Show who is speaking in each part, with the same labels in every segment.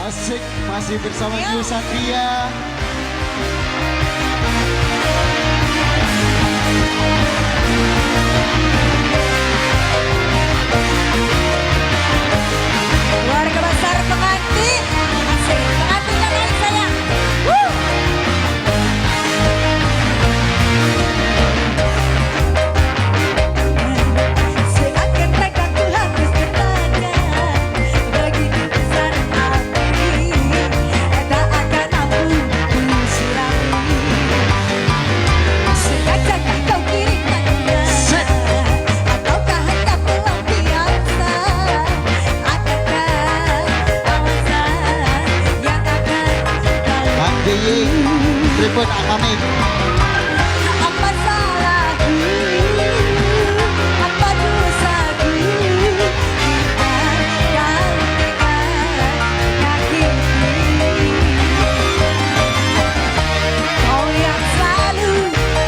Speaker 1: Asik, masih bersama Yu Satria.
Speaker 2: Keluarga besar pengantin. Asik, pengantinnya naik sayang. Woo! Seakan takkan ku hapus bertanya, begitu besar api, tak akan mampu ku sirami. Sengaja kau kirimkan dia, ataukah hanya pelampiasan?
Speaker 1: Bang Jeying, Tripod Amamik.
Speaker 2: Apa salahku, apa dosaku, jika kau tega nyakiti. Kau yang selalu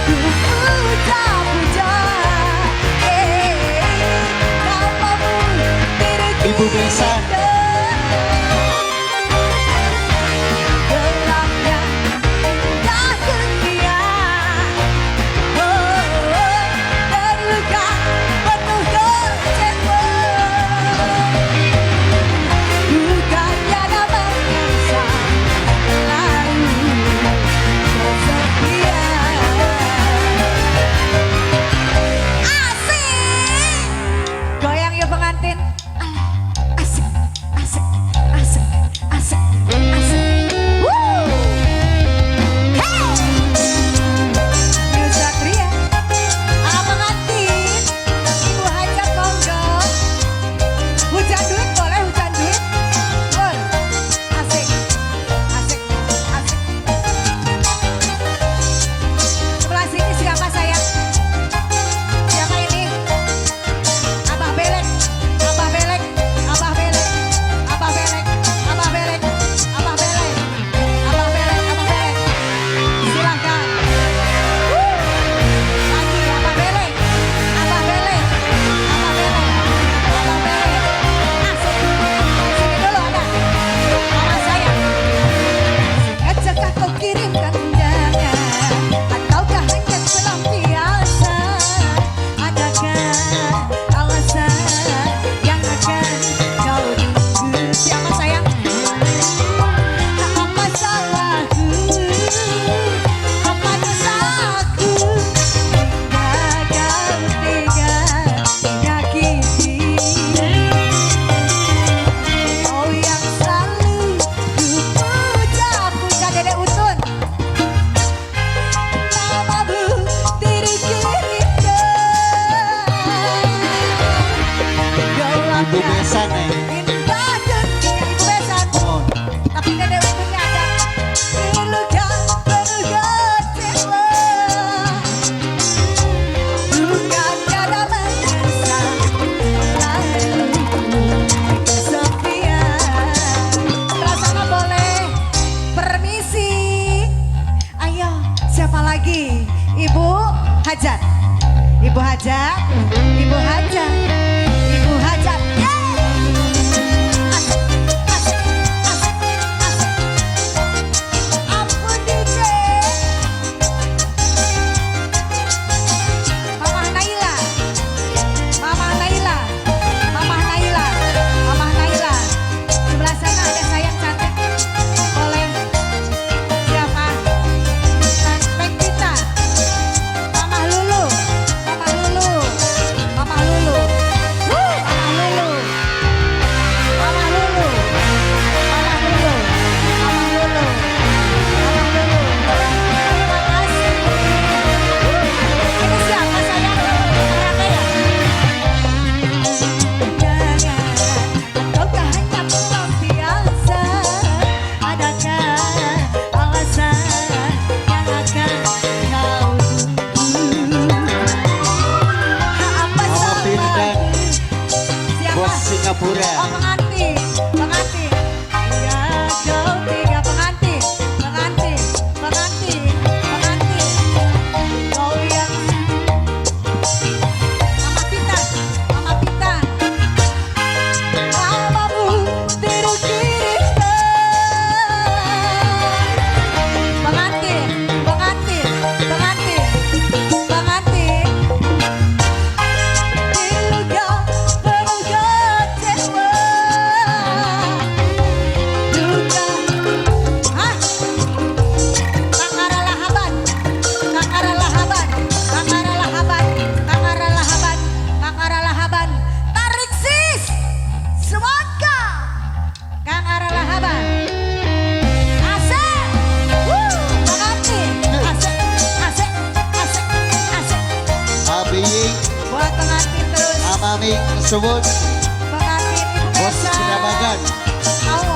Speaker 2: ku puja-puja, namamu terukir
Speaker 1: Ibu Besan.
Speaker 2: gelapnya indah dunia, terluka penuh kecewa. Bukannya dapat bisa lalu kesepian. Asik, goyang yuk pengantin. Asik, asik, asik, asik, asik. Woo! Hey! Yu Satria, pengantin, ibu hajat monggo. Hujan duit boleh, hujan duit. Boleh. Asik, asik, asik. Sebelah sini siapa sayang? Siapa ini? Abah Belek, Abah Belek, Abah Belek, Abah Belek, Abah Belek, Abah Belek, Abah Belek, Abah Belek. Silakan. Lagi Abah Belek, Abah Belek, Abah Belek, Abah Belek. Asik. Sini dulu ada. Mama sayang. Sengaja kau kirimkan undangan, ataukah hanya pelampiasan? Adakah alasan yang akan kau tunggu? Siapa sayang? Apa salahku? Apa dosaku? Hingga kau tega menyakiti. Kau yang selalu ku puja-puja, Dedek Utun. Namamu terukir indah.
Speaker 1: Ibu
Speaker 2: Gelapnya
Speaker 1: Besan nih.
Speaker 2: indah dunia, Ibu Besan.
Speaker 1: Mohon.
Speaker 2: Tapi Dedek Utunnya ada. Terluka penuh kecewa. Bukannya dapat bisa lalu kesepian. Rasanya boleh. Permisi. Ayo, siapa lagi? Ibu Hajat. Ibu Hajat. Ibu Hajat. Ibu Hajat. Yeay! Asik, asik, asik, asik. Ampun DJ. Mama Naila. Mama Naila. Mama Naila. Mama Naila. Sebelah sana ada sayang cantik. Boleh. Siapa? Neng Pita. Mama Lulu. Mama Lulu. Mama Lulu. Woo! Mama Lulu. Mama Lulu. Mama Lulu. Mama Lulu. Mama Lulu. Terima kasih. Ini siapa sayang? Rame ya? Ataukah hanya pelampiasan? Adakah alasan yang akan kau tunggu? Apa
Speaker 1: Mama Bin dan
Speaker 2: salahku? Siapa?
Speaker 1: Bos Singapura.
Speaker 2: Oh, pengantin, pengantin. Tiga, kau tiga pengantin, pengantin, pengantin, pengantin. Kau yang Mama Pita, Mama Pita. Namamu terukir indah.
Speaker 1: Matur suwun
Speaker 2: Pengantin Ibu
Speaker 1: Bos
Speaker 2: Esa.
Speaker 1: Sinabagan.
Speaker 2: Mau